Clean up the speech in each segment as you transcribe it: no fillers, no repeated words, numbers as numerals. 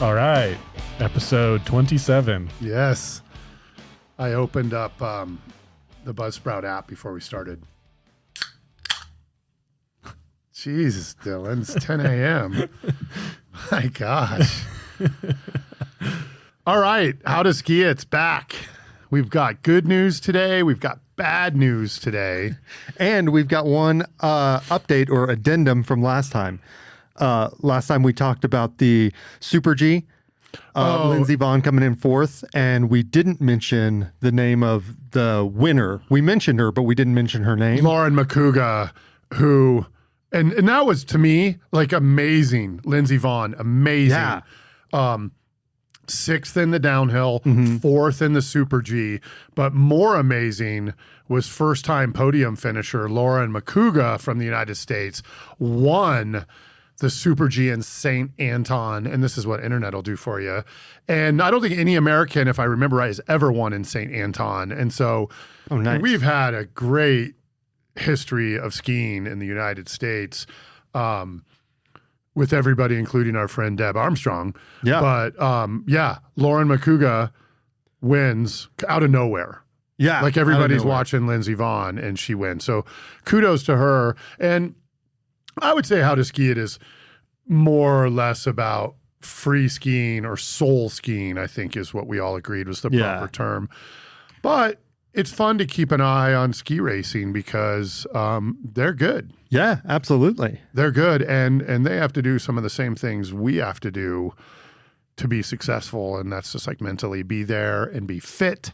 All right, episode 27. Yes. I opened up the Buzzsprout app before we started. Jesus, Dylan, it's 10 a.m. My gosh. All right, How to Ski It's back. We've got good news today. We've got bad news today. And we've got one update or addendum from last time. Last time we talked about the Super G, Lindsey Vonn coming in fourth, and we didn't mention the name of the winner. We mentioned her, but we didn't mention her name. Laura Gut-Behrami, who, and that was to me like amazing. Lindsey Vonn, amazing. Yeah. Sixth in the downhill, fourth in the Super G, but more amazing was first-time podium finisher Laura Gut-Behrami from the United States won the Super G in Saint Anton, and this is what internet will do for you. And I don't think any American, if I remember right, has ever won in Saint Anton. And so we've had a great history of skiing in the United States with everybody, including our friend Deb Armstrong. Yeah. But Laura Gut-Behrami wins out of nowhere. Yeah. Like everybody's watching Lindsey Vonn and she wins. So kudos to her. And I would say How to Ski It is more or less about free skiing or soul skiing, I think is what we all agreed was the proper term. But it's fun to keep an eye on ski racing because they're good. Yeah, absolutely. They're good, and they have to do some of the same things we have to do to be successful, and that's just like mentally be there and be fit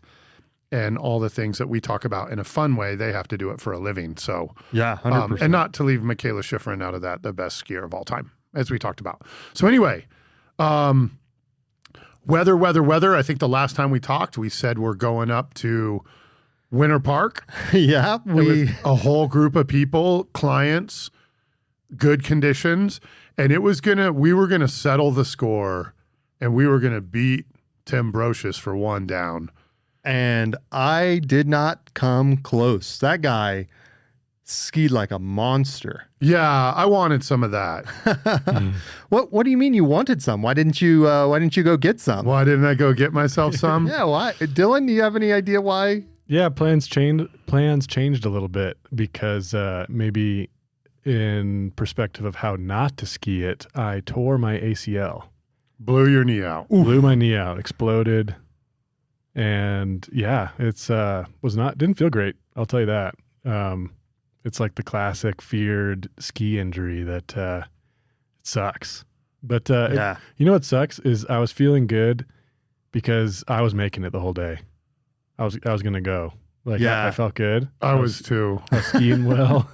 and all the things that we talk about in a fun way. They have to do it for a living. So yeah, 100%. And not to leave Michaela Schifrin out of that, the best skier of all time, as we talked about. So anyway, weather. I think the last time we talked, we said we're going up to Winter Park. Yeah, with a whole group of people, clients, good conditions, and we were gonna settle the score, and we were gonna beat Tim Brocious for one down. And I did not come close. That guy skied like a monster. Yeah, I wanted some of that. What do you mean you wanted some? Why didn't you go get some? Why didn't I go get myself some? Yeah, why? Dylan, do you have any idea why? Yeah, plans changed a little bit because maybe in perspective of how not to ski it, I tore my ACL. Blew your knee out. Blew my knee out, exploded. And yeah, it's didn't feel great. I'll tell you that. It's like the classic feared ski injury that it sucks. But you know what sucks is I was feeling good because I was making it the whole day. I was gonna go. I felt good. I was too. I was skiing well.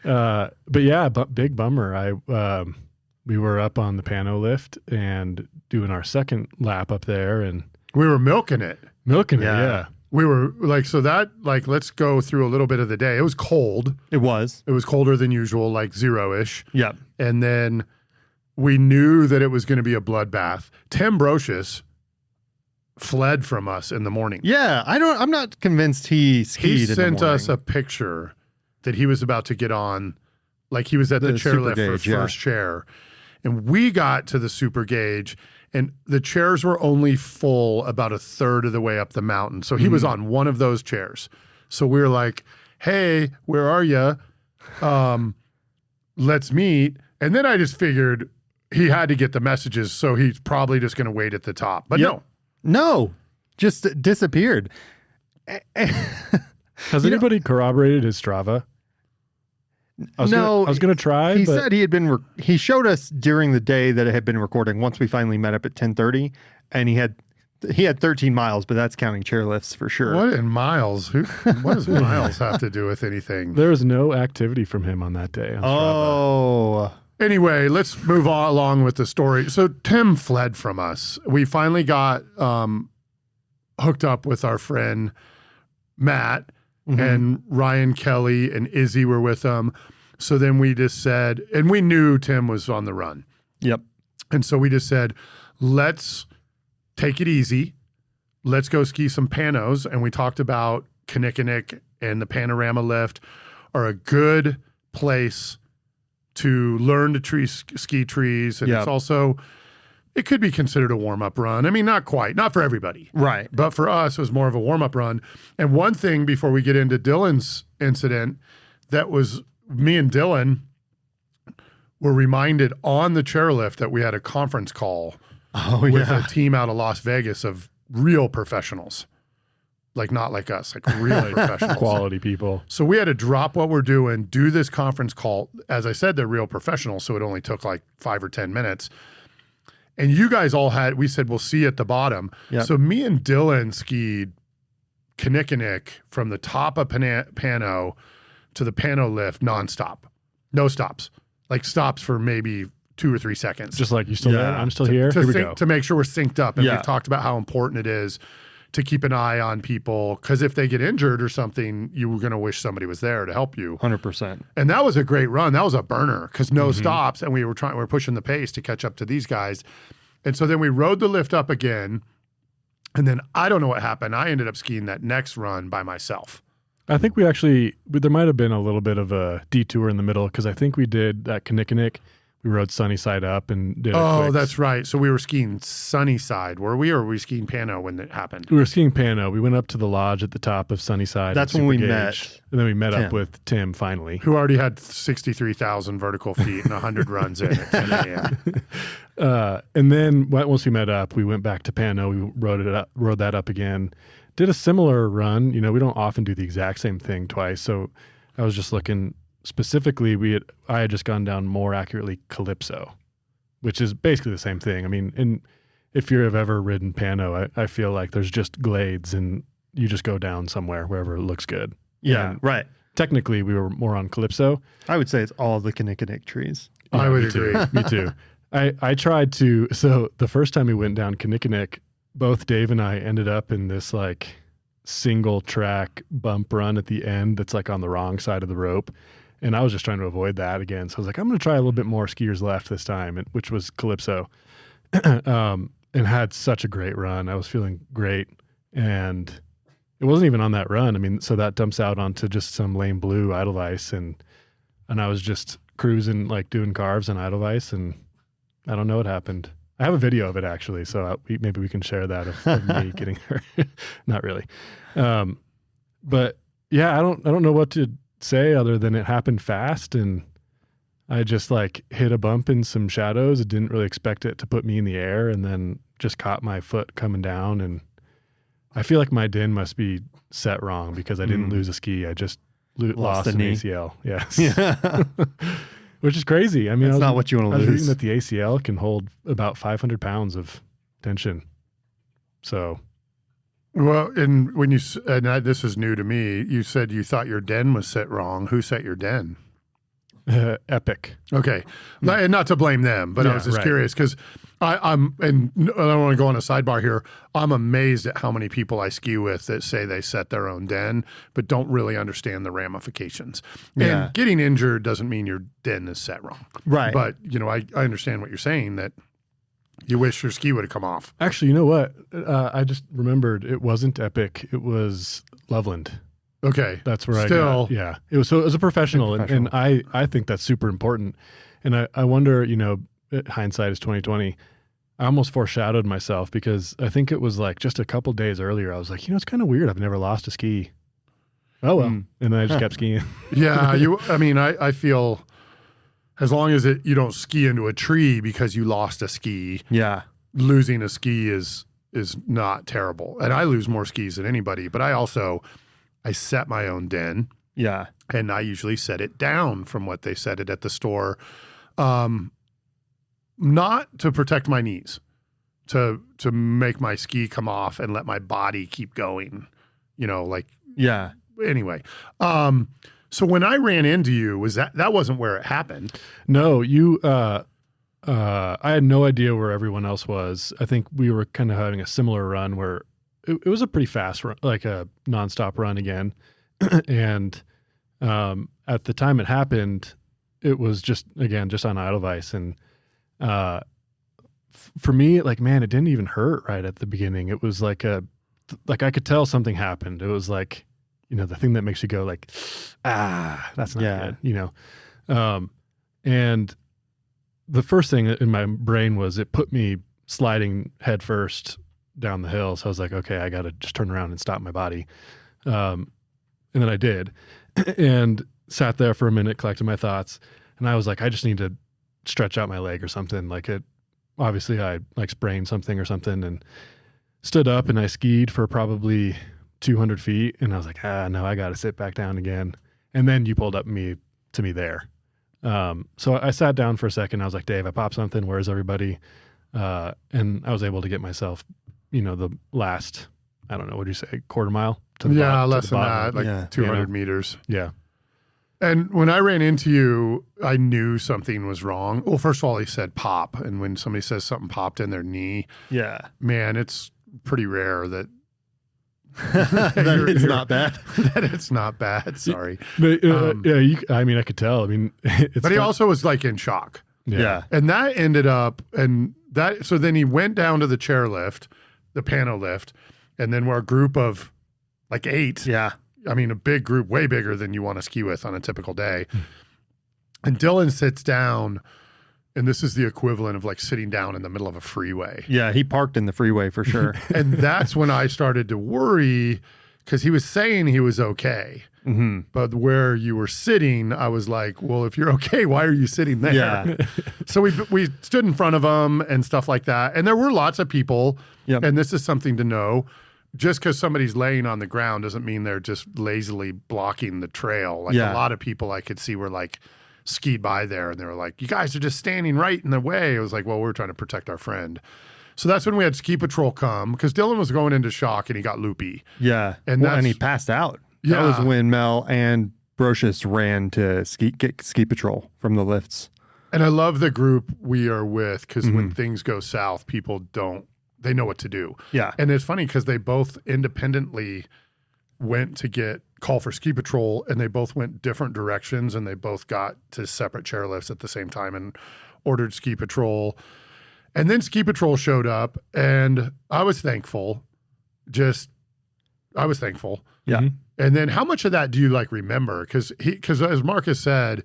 But yeah, big bummer. We were up on the Pano lift and doing our second lap up there, and we were milking it. Yeah. We were let's go through a little bit of the day. It was cold. It was colder than usual, like 0-ish. Yeah. And then we knew that it was going to be a bloodbath. Tim Brocious fled from us in the morning. Yeah. I'm not convinced he skied. He sent us a picture that he was about to get on. Like he was at the chairlift for first chair. And we got to the super gauge, and the chairs were only full about a third of the way up the mountain. So he was on one of those chairs. So we were like, hey, where are you? Let's meet. And then I just figured he had to get the messages, so he's probably just going to wait at the top. But no, just disappeared. Has anybody corroborated his Strava? I was going to try. He said he had been. He showed us during the day that it had been recording. Once we finally met up at 10:30, and he had 13 miles, but that's counting chairlifts for sure. What in miles? What does miles have to do with anything? There was no activity from him on that day. On Strava. Anyway, let's move on along with the story. So Tim fled from us. We finally got hooked up with our friend Matt. And Ryan Kelly and Izzy were with them. So then we just said, and we knew Tim was on the run. Yep. And so we just said, let's take it easy. Let's go ski some panos. And we talked about Kinnickinnick and the panorama lift are a good place to learn to ski trees. And it's also, it could be considered a warm-up run. I mean, not quite, not for everybody. Right. But for us, it was more of a warm-up run. And one thing before we get into Dylan's incident, that was me and Dylan were reminded on the chairlift that we had a conference call with a team out of Las Vegas of real professionals. Like not like us, like real professionals. Quality people. So we had to drop what we're doing, do this conference call. As I said, they're real professionals, so it only took like 5 or 10 minutes. And you guys all we said, we'll see you at the bottom. Yep. So me and Dylan skied Kinnickinnick from the top of Pano to the Pano lift nonstop. No stops. Like stops for maybe 2 or 3 seconds. Just like, you still there? I'm still here. Here we go. To make sure we're synced up. And we've talked about how important it is to keep an eye on people, because if they get injured or something, you were going to wish somebody was there to help you. 100%. And that was a great run. That was a burner because no stops, and we were pushing the pace to catch up to these guys. And so then we rode the lift up again, and then I don't know what happened. I ended up skiing that next run by myself. I think there might have been a little bit of a detour in the middle, because I think we did that Kinnickinnick. We rode sunny side up and did that's right. So we were skiing sunny side, were we, or were we skiing Pano when it happened? We were skiing Pano. We went up to the lodge at the top of Sunnyside. That's when we met. And then we met up with Tim finally. Who already had 63,000 vertical feet and 100 runs in at 10 a.m. And then once we met up, we went back to Pano. We rode that up again. Did a similar run. You know, we don't often do the exact same thing twice. So I was just looking specifically. I had just gone down more accurately Calypso, which is basically the same thing. I mean, if you have ever ridden Pano, I feel like there's just glades and you just go down somewhere wherever it looks good. Yeah, and right. Technically, we were more on Calypso. I would say it's all the Kinnickinnick trees. Yeah, I would agree. Me too. I tried to. So the first time we went down Kinnickinnick, both Dave and I ended up in this like single track bump run at the end that's like on the wrong side of the rope. And I was just trying to avoid that again. So I was like, I'm going to try a little bit more skiers left this time, which was Calypso. And had such a great run. I was feeling great. And it wasn't even on that run. I mean, so that dumps out onto just some lame blue Edelweiss. And I was just cruising, like doing carves on Edelweiss. And I don't know what happened. I have a video of it actually. So maybe we can share that of me getting hurt. Not really. But yeah, I don't know what to say other than it happened fast, and I just like hit a bump in some shadows. I didn't really expect it to put me in the air, and then just caught my foot coming down. And I feel like my DIN must be set wrong because I didn't lose a ski. I just lost an ACL. Yes. Yeah. Which is crazy. I mean, that's not what you want to lose. I was reading that the ACL can hold about 500 pounds of tension. So. Well, and when this is new to me, you said you thought your DIN was set wrong. Who set your DIN? Epic. Okay. And not to blame them, but I was just curious because and I don't want to go on a sidebar here. I'm amazed at how many people I ski with that say they set their own DIN, but don't really understand the ramifications. Yeah. And getting injured doesn't mean your DIN is set wrong. Right. But, you know, I understand what you're saying, that you wish your ski would have come off. Actually, you know what? I just remembered it wasn't Epic. It was Loveland. Okay. That's where I got. Yeah. It was a professional. And I think that's super important. And I wonder, you know, hindsight is 2020. I almost foreshadowed myself because I think it was like just a couple days earlier. I was like, you know, it's kind of weird. I've never lost a ski. Oh, well. And then I just kept skiing. Yeah. I feel as long as you don't ski into a tree because you lost a ski. Yeah. Losing a ski is not terrible. And I lose more skis than anybody, but I set my own DIN. Yeah. And I usually set it down from what they set it at the store. Not to protect my knees, to make my ski come off and let my body keep going, you know, like, yeah. Anyway. So when I ran into you, was that wasn't where it happened? No, I had no idea where everyone else was. I think we were kind of having a similar run where it was a pretty fast run, like a nonstop run again. And at the time it happened, it was just on Edelweiss. And for me, like, man, it didn't even hurt right at the beginning. It was like I could tell something happened. It was like, you know, the thing that makes you go like, that's not good, you know? And the first thing in my brain was it put me sliding head first down the hill. So I was like, okay, I got to just turn around and stop my body. And then I did and sat there for a minute, collected my thoughts. And I was like, I just need to stretch out my leg or something. Like obviously I like sprained something or something, and stood up and I skied for probably 200 feet. And I was like, no, I got to sit back down again. And then you pulled up to me there. So I sat down for a second. I was like, Dave, I popped something. Where's everybody? And I was able to get myself, the last, I don't know, what'd you say, quarter mile? To the less than that, like 200 meters. Yeah. And when I ran into you, I knew something was wrong. Well, first of all, he said pop. And when somebody says something popped in their knee, man, it's pretty rare that it's not bad. That it's not bad. Sorry. But, I could tell. I mean, but he also was like in shock. Yeah. And that ended up, so then he went down to the chairlift, the pano lift, and then we're a group of like 8. Yeah. I mean, a big group, way bigger than you want to ski with on a typical day. And Dylan sits down, and this is the equivalent of like sitting down in the middle of a freeway. Yeah, he parked in the freeway for sure. And that's when I started to worry, because he was saying he was okay. Mm-hmm. But where you were sitting, I was like, well, if you're okay, why are you sitting there? Yeah. So we stood in front of him and stuff like that. And there were lots of people, and this is something to know. Just because somebody's laying on the ground doesn't mean they're just lazily blocking the trail. Like a lot of people I could see were like skied by there, and they were like, you guys are just standing right in the way. It was like, well, we're trying to protect our friend. So that's when we had ski patrol come, because Dylan was going into shock and he got loopy. Yeah. And he passed out. Yeah. That was when Mel and Brocious ran to get ski patrol from the lifts. And I love the group we are with, because when things go south, people they know what to do. Yeah. And it's funny because they both independently went to call for ski patrol, and they both went different directions, and they both got to separate chairlifts at the same time and ordered ski patrol. And then ski patrol showed up, and I was thankful. I was thankful. Yeah. Mm-hmm. And then how much of that do you like remember? Because as Marcus said,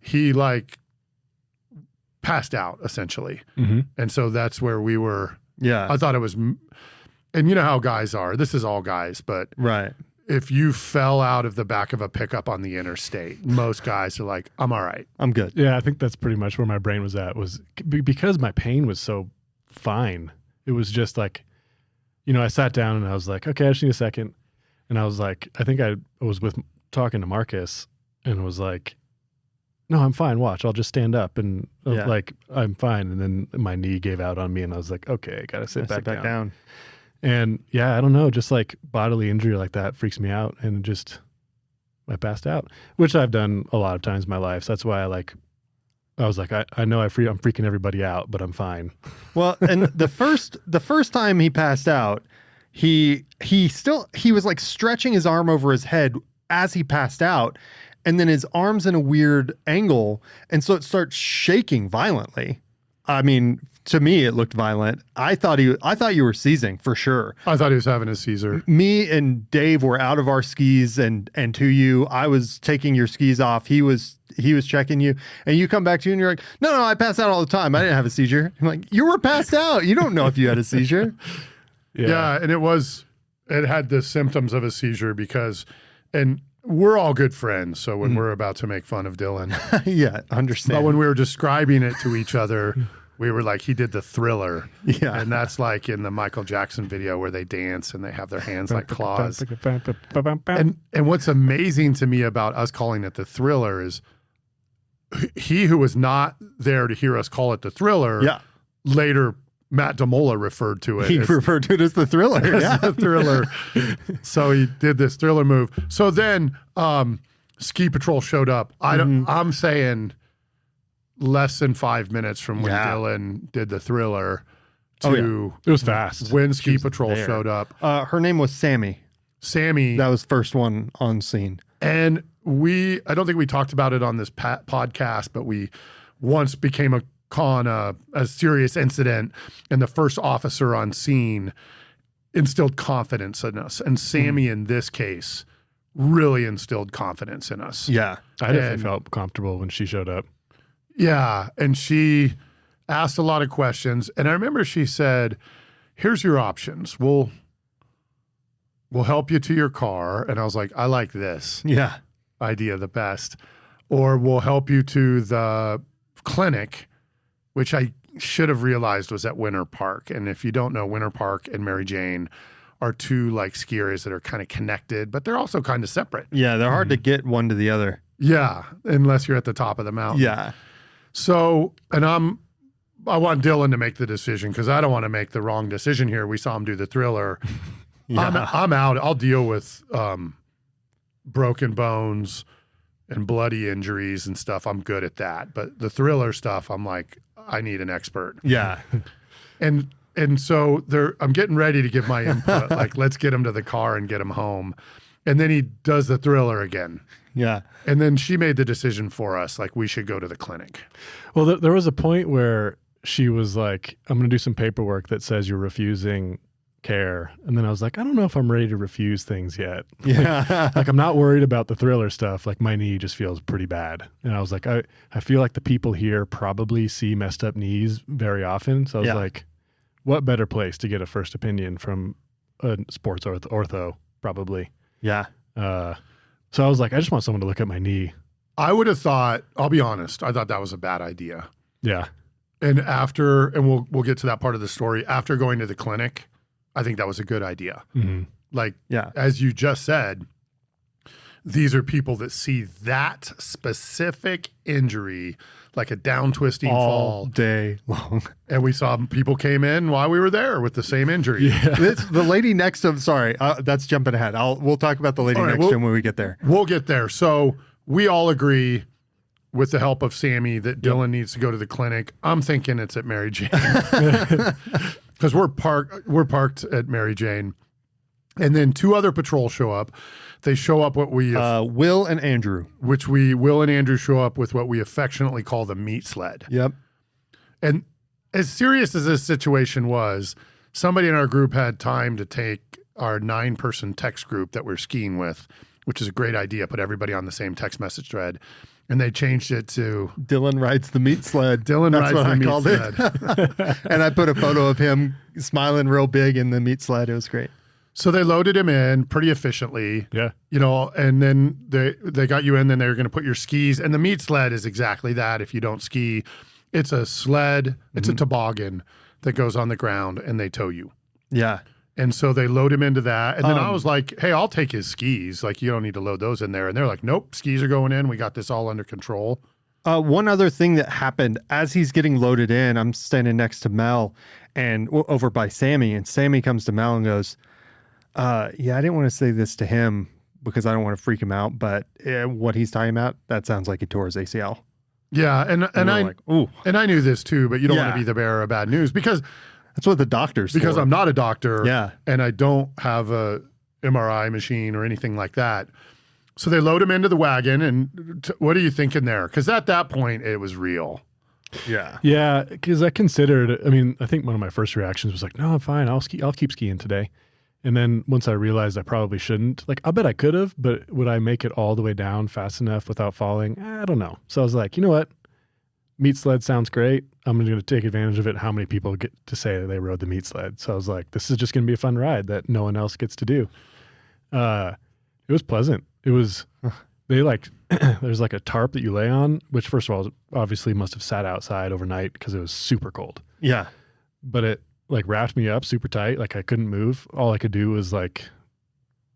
he like passed out essentially. Mm-hmm. And so that's where we were. Yeah. I thought it was, and you know how guys are. This is all guys, but Right. if you fell out of the back of a pickup on the interstate, most guys are like, I'm all right. I'm good. Yeah, I think that's pretty much where my brain was at, was because my pain was so fine. It was just like, I sat down and I was like, okay, I just need a second. And I was like, I think I was talking to Marcus and was like, no, I'm fine. Watch, I'll just stand up and like, I'm fine. And then my knee gave out on me and I was like, okay, I got to sit back down. And yeah, I don't know, just like bodily injury like that freaks me out, and I passed out, which I've done a lot of times in my life. So that's why I was like, I know I'm freaking everybody out, but I'm fine. Well, and the first time he passed out, he was like stretching his arm over his head as he passed out, and then his arm's in a weird angle, and so it starts shaking violently. I mean, to me, it looked violent. I thought you were seizing for sure. I thought he was having a seizure. Me and Dave were out of our skis, and to you, I was taking your skis off. He was checking you, and you come back to you, and you're like, no, I pass out all the time. I didn't have a seizure. I'm like, you were passed out. You don't know if you had a seizure. Yeah, and it had the symptoms of a seizure and we're all good friends. So when we're about to make fun of Dylan, yeah, understand. but when we were describing it to each other, we were like, he did the Thriller. Yeah. And that's like in the Michael Jackson video where they dance and they have their hands like claws. And what's amazing to me about us calling it the Thriller is he who was not there to hear us call it the Thriller, later Matt DeMola referred to it. He referred to it as the Thriller. The Thriller. So he did this Thriller move. So then Ski Patrol showed up. I'm saying less than 5 minutes from when Dylan did the Thriller to it was fast when Ski Patrol showed up. Her name was Sammy. That was first one on scene. And I don't think we talked about it on this podcast, but we once became a serious incident, and the first officer on scene instilled confidence in us. And Sammy, in this case, really instilled confidence in us. Yeah. I definitely felt comfortable when she showed up. Yeah. And she asked a lot of questions. And I remember she said, here's your options. We'll help you to your car. And I was like, I like this idea the best. Or we'll help you to the clinic, which I should have realized was at Winter Park. And if you don't know, Winter Park and Mary Jane are two like ski areas that are kind of connected, but they're also kind of separate. Yeah, they're hard to get one to the other. Yeah, unless you're at the top of the mountain. Yeah. So, and I want Dylan to make the decision because I don't want to make the wrong decision here. We saw him do the Thriller. I'm out. I'll deal with broken bones and bloody injuries and stuff. I'm good at that. But the Thriller stuff, I'm like, I need an expert. Yeah. And so I'm getting ready to give my input. Like, let's get him to the car and get him home. And then he does the Thriller again. Yeah. And then she made the decision for us, like, we should go to the clinic. Well, there was a point where she was like, I'm going to do some paperwork that says you're refusing care. And then I was like, I don't know if I'm ready to refuse things yet. Yeah. Like, I'm not worried about the Thriller stuff. Like, my knee just feels pretty bad. And I was like, I feel like the people here probably see messed up knees very often. So I was like, what better place to get a first opinion from a sports ortho, probably. Yeah. So I was like, I just want someone to look at my knee. I would have thought, I'll be honest, I thought that was a bad idea. Yeah. And we'll get to that part of the story. After going to the clinic, I think that was a good idea. Mm-hmm. Like, as you just said, these are people that see that specific injury, like a down twisting all fall day long. And we saw people came in while we were there with the same injury. Yeah. The lady next to him, sorry, that's jumping ahead. We'll talk about the lady next to him when we get there. We'll get there. So we all agree, with the help of Sammy, that Dylan needs to go to the clinic. I'm thinking it's at Mary Jane. Because we're parked at Mary Jane. And then two other patrols show up. They show up Will and Andrew. Will and Andrew show up with what we affectionately call the meat sled. Yep. And as serious as this situation was, somebody in our group had time to take our 9-person text group that we're skiing with, which is a great idea, put everybody on the same text message thread. And they changed it to Dylan rides the meat sled. Dylan That's rides what the I meat called sled. it. And I put a photo of him smiling real big in the meat sled. It was great. So they loaded him in pretty efficiently. Yeah. And then they got you in, then they were going to put your skis. And the meat sled is exactly that. If you don't ski, it's a sled, it's a toboggan that goes on the ground and they tow you. Yeah. And so they load him into that. And then I was like, hey, I'll take his skis. Like, you don't need to load those in there. And they're like, nope, skis are going in. We got this all under control. One other thing that happened as he's getting loaded in, I'm standing next to Mel and over by Sammy. And Sammy comes to Mel and goes, I didn't want to say this to him because I don't want to freak him out. But what he's talking about, that sounds like he tore his ACL. Yeah. And I knew this too, but you don't want to be the bearer of bad news because that's what the doctor's because for. I'm not a doctor. Yeah. And I don't have a MRI machine or anything like that. So they load him into the wagon. And what are you thinking there? Because at that point, it was real. Yeah. Yeah. Because I think one of my first reactions was like, no, I'm fine. I'll keep skiing today. And then once I realized I probably shouldn't, like, I bet I could have, but would I make it all the way down fast enough without falling? I don't know. So I was like, you know what? Meat sled sounds great. I'm going to take advantage of it. How many people get to say that they rode the meat sled? So I was like, this is just going to be a fun ride that no one else gets to do. It was pleasant. It was, there's like a tarp that you lay on, which first of all, obviously must have sat outside overnight because it was super cold. Yeah. But it like wrapped me up super tight. Like I couldn't move. All I could do was like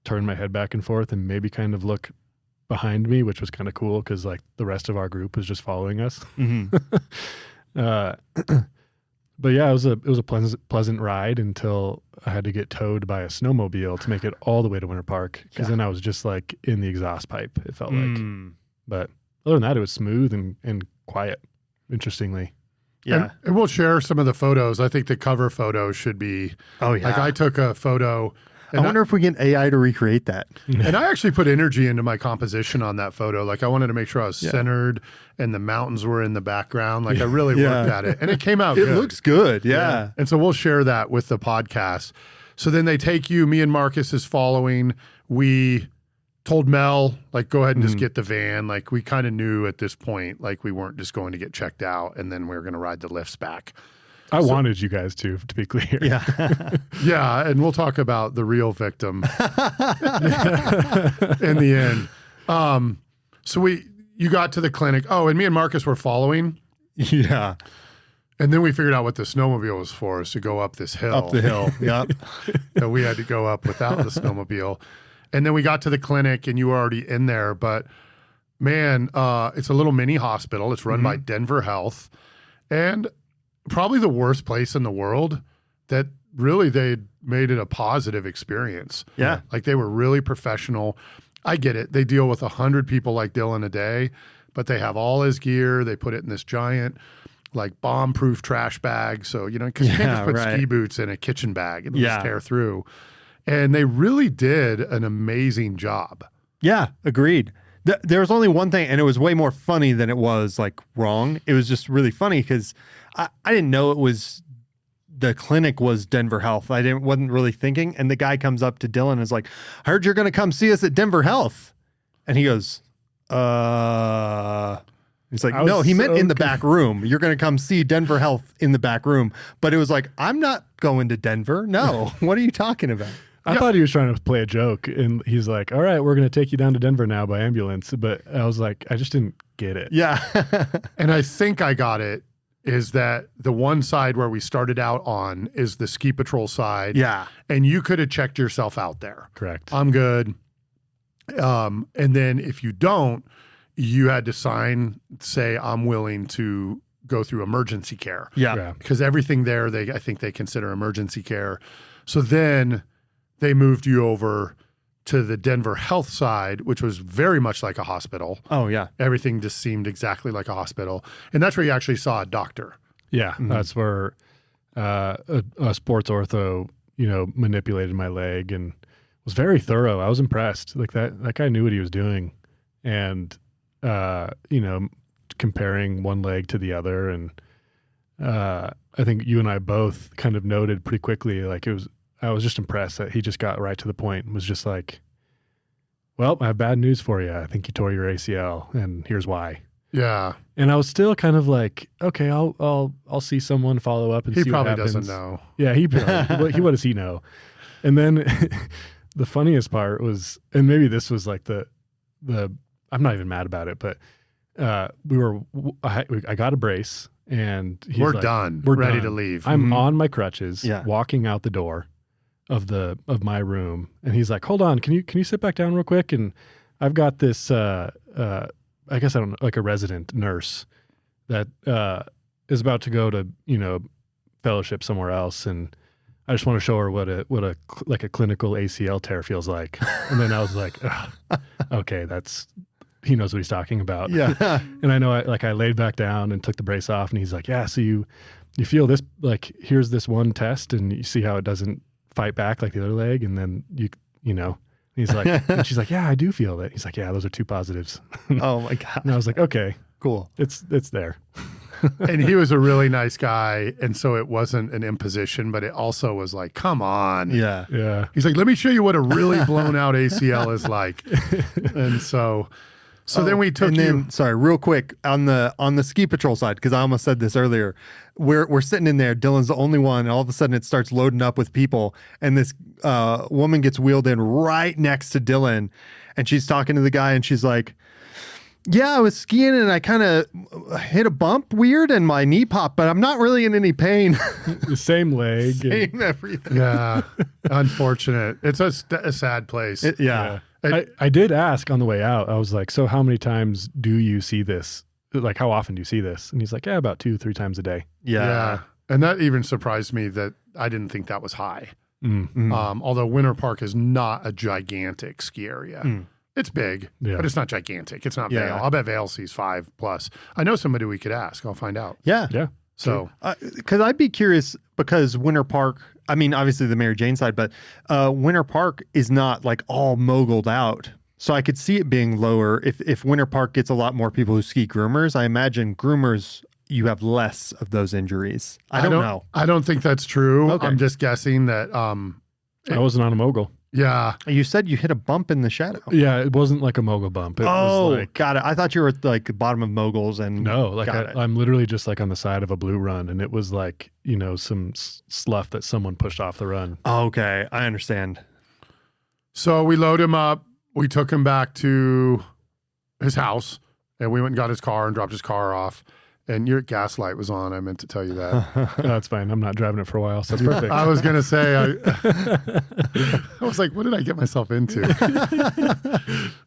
turn my head back and forth and maybe kind of look behind me, which was kind of cool because like the rest of our group was just following us. Mm-hmm. But yeah, it was a pleasant ride until I had to get towed by a snowmobile to make it all the way to Winter Park because then I was just like in the exhaust pipe, it felt like. But other than that, it was smooth and quiet, interestingly. Yeah. And we'll share some of the photos. I think the cover photo should be. Oh, yeah. Like I took a photo. I wonder if we get AI to recreate that. And I actually put energy into my composition on that photo. Like I wanted to make sure I was centered and the mountains were in the background. Like I really worked at it. And it came out It good. looks good. Yeah. And so we'll share that with the podcast. So then they take you, me and Marcus is following. We told Mel, like, go ahead and just get the van. Like, we kind of knew at this point, like, we weren't just going to get checked out and then we were going to ride the lifts back. I wanted you guys to be clear. Yeah. Yeah, and we'll talk about the real victim in the end. So you got to the clinic. Oh, and me and Marcus were following. Yeah. And then we figured out what the snowmobile was for, is to go up this hill. Up the hill. Yep. So we had to go up without the snowmobile. And then we got to the clinic and you were already in there. But man, it's a little mini hospital. It's run by Denver Health. And probably the worst place in the world that really they made it a positive experience. Yeah. Like they were really professional. I get it. They deal with 100 people like Dylan a day, but they have all his gear. They put it in this giant, like bomb-proof trash bag. So, you know, because you can't just put ski boots in a kitchen bag and just tear through. And they really did an amazing job. Yeah, agreed. There was only one thing, and it was way more funny than it was like wrong. It was just really funny because I didn't know it was the clinic was Denver Health. Wasn't really thinking. And the guy comes up to Dylan and is like, I heard you're going to come see us at Denver Health. And he goes, he's like, no, he meant in the back room. You're going to come see Denver Health in the back room. But it was like, I'm not going to Denver. No. What are you talking about? I thought he was trying to play a joke, and he's like, all right, we're going to take you down to Denver now by ambulance. But I was like, I just didn't get it. Yeah. And I think I got it, is that the one side where we started out on is the ski patrol side. Yeah. And you could have checked yourself out there. Correct. I'm good. And then if you don't, you had to say, I'm willing to go through emergency care. Yeah. Because everything there, I think they consider emergency care. So then they moved you over to the Denver Health side, which was very much like a hospital. Oh, yeah. Everything just seemed exactly like a hospital. And that's where you actually saw a doctor. Yeah. That's where a sports ortho, manipulated my leg and was very thorough. I was impressed. Like that guy knew what he was doing. And, comparing one leg to the other. And I think you and I both kind of noted pretty quickly, like I was just impressed that he just got right to the point and was just like, well, I have bad news for you. I think you tore your ACL and here's why. Yeah. And I was still kind of like, okay, I'll see someone follow up and see what happens. He probably doesn't know. Yeah, he probably, what does he know? And then the funniest part was, and maybe this was like the I'm not even mad about it, but I got a brace and he's we're like, done. We're ready done. to leave. I'm on my crutches, walking out the door of my room, and he's like, hold on, can you sit back down real quick? And I've got this I guess I don't know, like a resident nurse that is about to go to fellowship somewhere else, and I just want to show her what a clinical ACL tear feels like. And then I was like, okay, he knows what he's talking about. Yeah. And I know I laid back down and took the brace off, and he's like, yeah, so you feel this, like, here's this one test and you see how it doesn't fight back like the other leg. And then he's like, and she's like, yeah, I do feel it. He's like, yeah, those are 2 positives. Oh my God. And I was like, okay, cool. It's there. And he was a really nice guy. And so it wasn't an imposition, but it also was like, come on. Yeah. Yeah. He's like, let me show you what a really blown out ACL is like. And so then we took sorry, real quick on the ski patrol side, because I almost said this earlier. We're sitting in there. Dylan's the only one, and all of a sudden it starts loading up with people, and this woman gets wheeled in right next to Dylan, and she's talking to the guy, and she's like, "Yeah, I was skiing and I kind of hit a bump weird, and my knee popped, but I'm not really in any pain." The same leg, same everything. Yeah, unfortunate. It's a sad place. Yeah. I did ask on the way out. I was like, so how many times do you see this? Like, how often do you see this? And he's like, yeah, about 2-3 times a day. Yeah. And that even surprised me that I didn't think that was high. Mm. Although Winter Park is not a gigantic ski area. It's big, but it's not gigantic. It's not Vail. I'll bet Vail sees 5+. I know somebody we could ask. I'll find out. Yeah. Yeah. So, because I'd be curious, because Winter Park, I mean, obviously the Mary Jane side, but Winter Park is not like all moguled out. So I could see it being lower if Winter Park gets a lot more people who ski groomers. I imagine groomers, you have less of those injuries. I don't know. I don't think that's true. Okay. I'm just guessing that. I wasn't on a mogul. Yeah. You said you hit a bump in the shadow. Yeah, it wasn't like a mogul bump. It was like, got it. I thought you were at like the bottom of moguls and no, like I'm literally just like on the side of a blue run, and it was like, you know, some slough that someone pushed off the run. Okay, I understand. So we load him up. We took him back to his house, and we went and got his car and dropped his car off. And your gas light was on. I meant to tell you that. That's fine. I'm not driving it for a while, so that's perfect. I was going to say, I was like, what did I get myself into?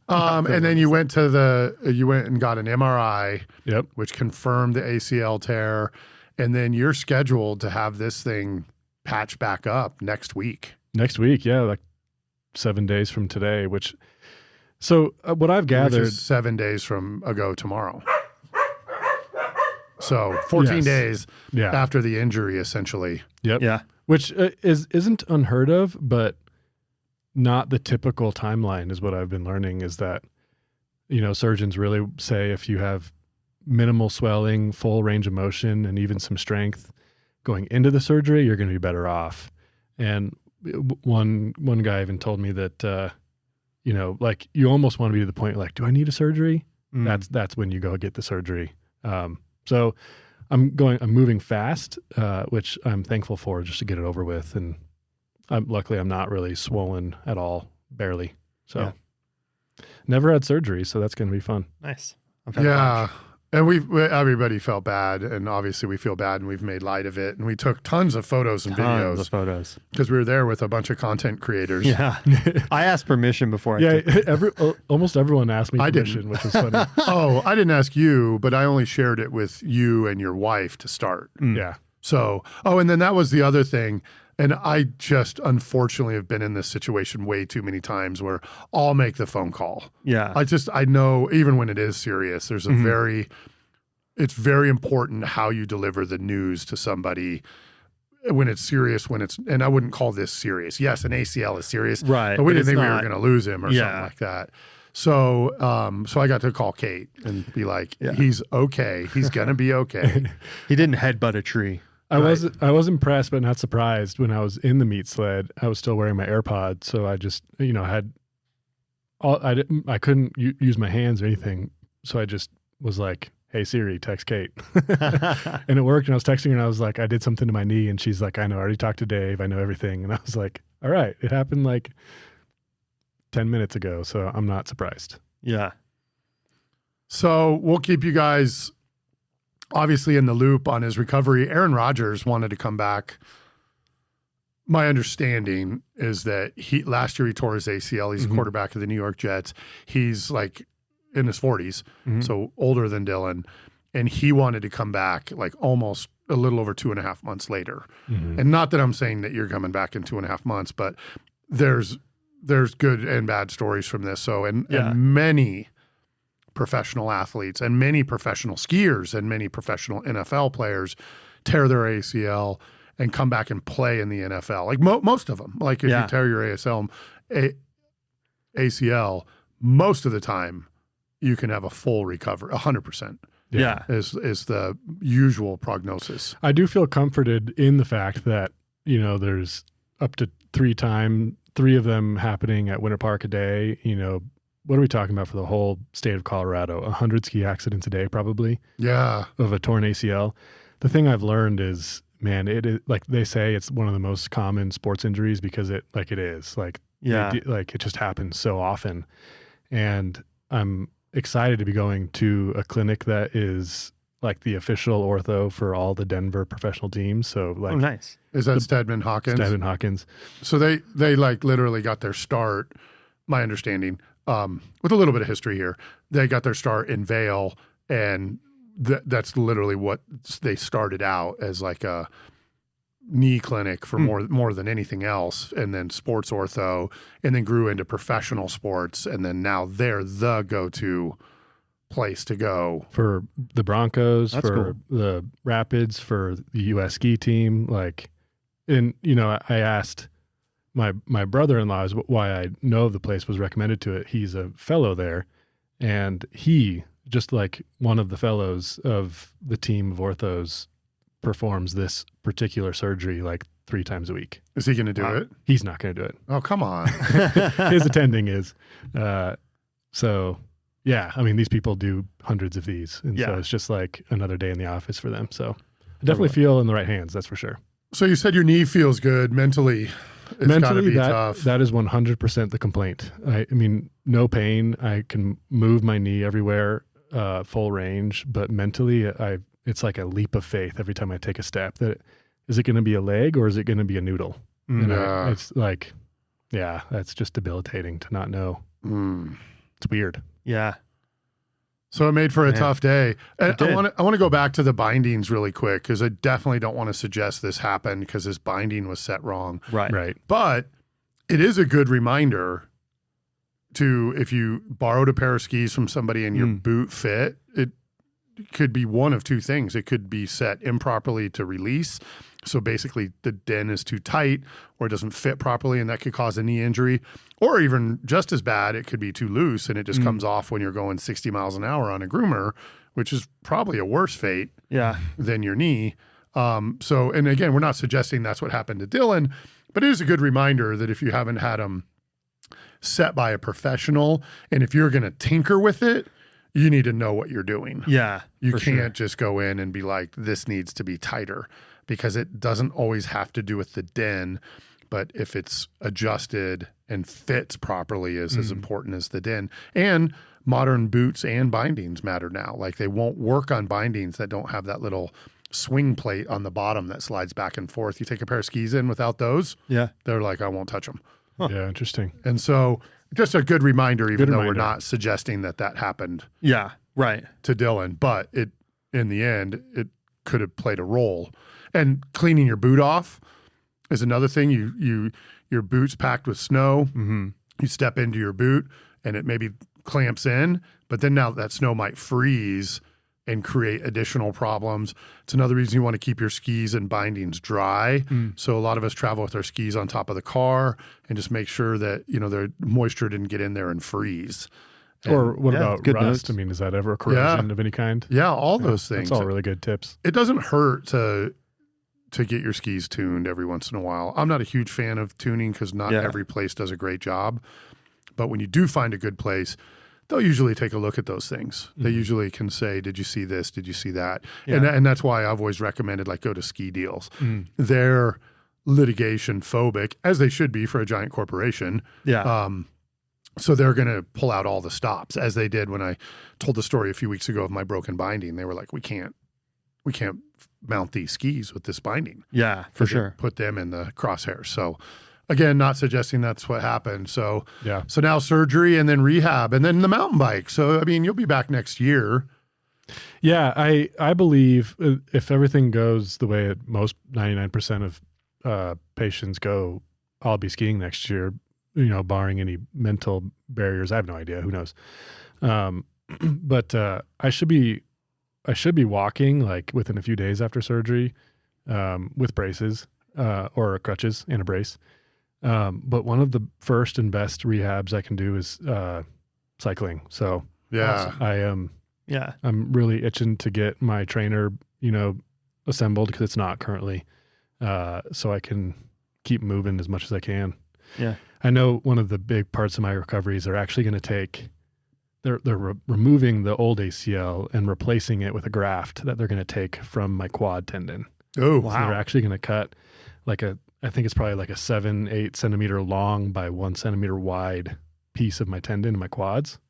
And then you went and got an MRI, Yep. which confirmed the ACL tear. And then you're scheduled to have this thing patched back up next week. Next week, yeah, like 7 days from today, so what I've gathered, which is 7 days from ago tomorrow. So 14 days after the injury, essentially. Yep. Yeah. Which isn't unheard of, but not the typical timeline is what I've been learning, is that, you know, surgeons really say if you have minimal swelling, full range of motion, and even some strength going into the surgery, you're going to be better off. And one guy even told me that, you know, like you almost want to be to the point like, do I need a surgery? That's when you go get the surgery. So I'm moving fast, which I'm thankful for, just to get it over with. And luckily I'm not really swollen at all, barely. So never had surgery. So that's going to be fun. Nice. Yeah. And everybody felt bad, and obviously we feel bad, and we've made light of it. And we took tons of photos and videos because we were there with a bunch of content creators. Yeah. I asked permission before. Almost everyone asked me permission, which is funny. Oh, I didn't ask you, but I only shared it with you and your wife to start. Yeah. So, and then that was the other thing. And I just unfortunately have been in this situation way too many times where I'll make the phone call. Yeah. I know even when it is serious, there's it's very important how you deliver the news to somebody when it's serious, and I wouldn't call this serious. Yes, an ACL is serious, right? But we didn't think we were going to lose him or something like that. So, so I got to call Kate and be like, he's okay. He's going to be okay. He didn't headbutt a tree. I was impressed, but not surprised. When I was in the meat sled, I was still wearing my AirPods, so I just, you know, I couldn't use my hands or anything, so I just was like, "Hey Siri, text Kate," and it worked. And I was texting her, and I was like, "I did something to my knee," and she's like, "I know. I already talked to Dave. I know everything." And I was like, "All right, it happened like 10 minutes ago, so I'm not surprised." Yeah. So we'll keep you guys obviously in the loop on his recovery. Aaron Rodgers wanted to come back. My understanding is that last year he tore his ACL. He's a quarterback of the New York Jets. He's like in his 40s, so older than Dylan. And he wanted to come back like almost a little over 2.5 months later. And not that I'm saying that you're coming back in 2.5 months, but there's good and bad stories from this. So, and many professional athletes and many professional skiers and many professional NFL players tear their ACL and come back and play in the NFL. Like most of them, like if you tear your ACL, most of the time you can have a full recovery, 100%. Yeah. Is the usual prognosis. I do feel comforted in the fact that, you know, there's up to 3 of them happening at Winter Park a day. You know, what are we talking about for the whole state of Colorado? 100 ski accidents a day, probably. Yeah. Of a torn ACL. The thing I've learned is, man, it is, like they say, it's one of the most common sports injuries because it is like, it just happens so often. And I'm excited to be going to a clinic that is like the official ortho for all the Denver professional teams. So like, oh, nice. Is that Stedman Hawkins? Stedman Hawkins. So they like literally got their start, my understanding, with a little bit of history here. They got their start in Vail, and that's literally what they started out as, like a knee clinic for more than anything else, and then sports ortho, and then grew into professional sports, and then now they're the go-to place to go for the Broncos, that's for the Rapids, for the U.S. ski team. Like, and you know, I asked my brother-in-law is why I know of the place, was recommended to it. He's a fellow there, and he, just like one of the fellows of the team of orthos, performs this particular surgery like 3 times a week. Is he going to do it? He's not going to do it. Oh, come on. His attending is. So, yeah, I mean, these people do hundreds of these. And so it's just like another day in the office for them. So I definitely feel in the right hands. That's for sure. So you said your knee feels good mentally. It's gotta be tough. That is 100% the complaint. I mean, no pain. I can move my knee everywhere, full range, but mentally it's like a leap of faith every time I take a step. That is it going to be a leg or is it going to be a noodle? Yeah. It's like, yeah, that's just debilitating to not know. It's weird. Yeah. So it made for a tough day. And did. I want to go back to the bindings really quick because I definitely don't want to suggest this happened because this binding was set wrong. Right. But it is a good reminder to, if you borrowed a pair of skis from somebody and your boot fit, it could be one of two things. It could be set improperly to release. So basically the den is too tight or it doesn't fit properly and that could cause a knee injury. Or even just as bad, it could be too loose and it just comes off when you're going 60 miles an hour on a groomer, which is probably a worse fate than your knee. So, and again, we're not suggesting that's what happened to Dylan, but it is a good reminder that if you haven't had them set by a professional and if you're going to tinker with it, you need to know what you're doing. Yeah. You can't just go in and be like, this needs to be tighter, because it doesn't always have to do with the den, but if it's adjusted and fits properly is as important as the den. And modern boots and bindings matter now. Like they won't work on bindings that don't have that little swing plate on the bottom that slides back and forth. You take a pair of skis in without those, they're like, I won't touch them. Huh. Yeah, interesting. And so just a good reminder, even though we're not suggesting that happened Yeah, right. to Dylan, but it, in the end, it could have played a role. And cleaning your boot off is another thing. Your boot's packed with snow. You step into your boot and it maybe clamps in, but then now that snow might freeze and create additional problems. It's another reason you want to keep your skis and bindings dry. So a lot of us travel with our skis on top of the car and just make sure that, the moisture didn't get in there and freeze. Or what about good rust? notes. I mean, is that ever a corrosion of any kind? Yeah, all those things. That's all really good tips. It doesn't hurt to get your skis tuned every once in a while. I'm not a huge fan of tuning because not every place does a great job. But when you do find a good place, they'll usually take a look at those things. They usually can say, did you see this? Did you see that? And that's why I've always recommended go to Ski Deals. They're litigation phobic, as they should be for a giant corporation. So they're going to pull out all the stops, as they did when I told the story a few weeks ago of my broken binding. They were like, we can't mount these skis with this binding. Yeah, for sure. Put them in the crosshairs. So again, not suggesting that's what happened. So so now surgery and then rehab and then the mountain bike. So I mean, you'll be back next year. Yeah, I believe if everything goes the way most 99% of patients go, I'll be skiing next year. Barring any mental barriers. I have no idea. Who knows? But I should be walking within a few days after surgery, with braces, or crutches and a brace. But one of the first and best rehabs I can do is, cycling. So I'm really itching to get my trainer, assembled because it's not currently, so I can keep moving as much as I can. Yeah. I know one of the big parts of my recoveries are actually going to take, they're removing the old ACL and replacing it with a graft that they're going to take from my quad tendon. Oh, wow. So they're actually going to cut I think it's probably a 7-8 centimeter long by 1 centimeter wide piece of my tendon in my quads,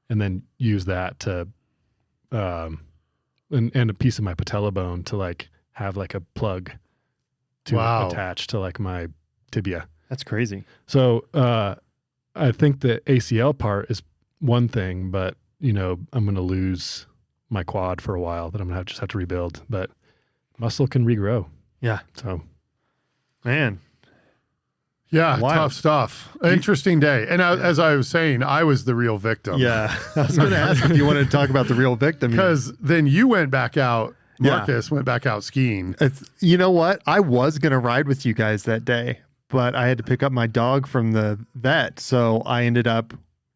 and then use that to, and a piece of my patella bone to have a plug to attach to my tibia. That's crazy. So I think the ACL part is one thing, but I'm going to lose my quad for a while that I'm going to just have to rebuild. But muscle can regrow. Yeah. So, man. Yeah, Wild. Tough stuff. Interesting day. And as I was saying, I was the real victim. Yeah. I was going to ask if you wanted to talk about the real victim. Because then you went back out. Marcus went back out skiing. You know what? I was going to ride with you guys that day, but I had to pick up my dog from the vet. So I ended up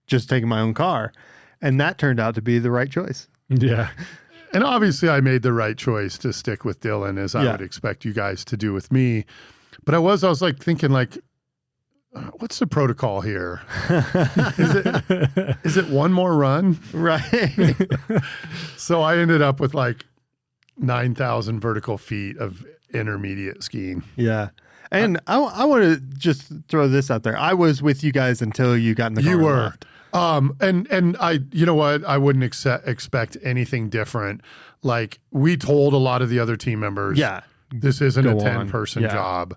just taking my own car. And that turned out to be the right choice. Yeah. And obviously I made the right choice to stick with Dylan, as I would expect you guys to do with me. But I was like thinking like, what's the protocol here? Is it one more run? Right. So I ended up with like 9,000 vertical feet of intermediate skiing. Yeah. And I want to just throw this out there. I was with you guys until you got in the car. You and were. left. And I, you know what? I wouldn't expect anything different. Like we told a lot of the other team members, Yeah. this isn't a Go 10-person on. Yeah. job,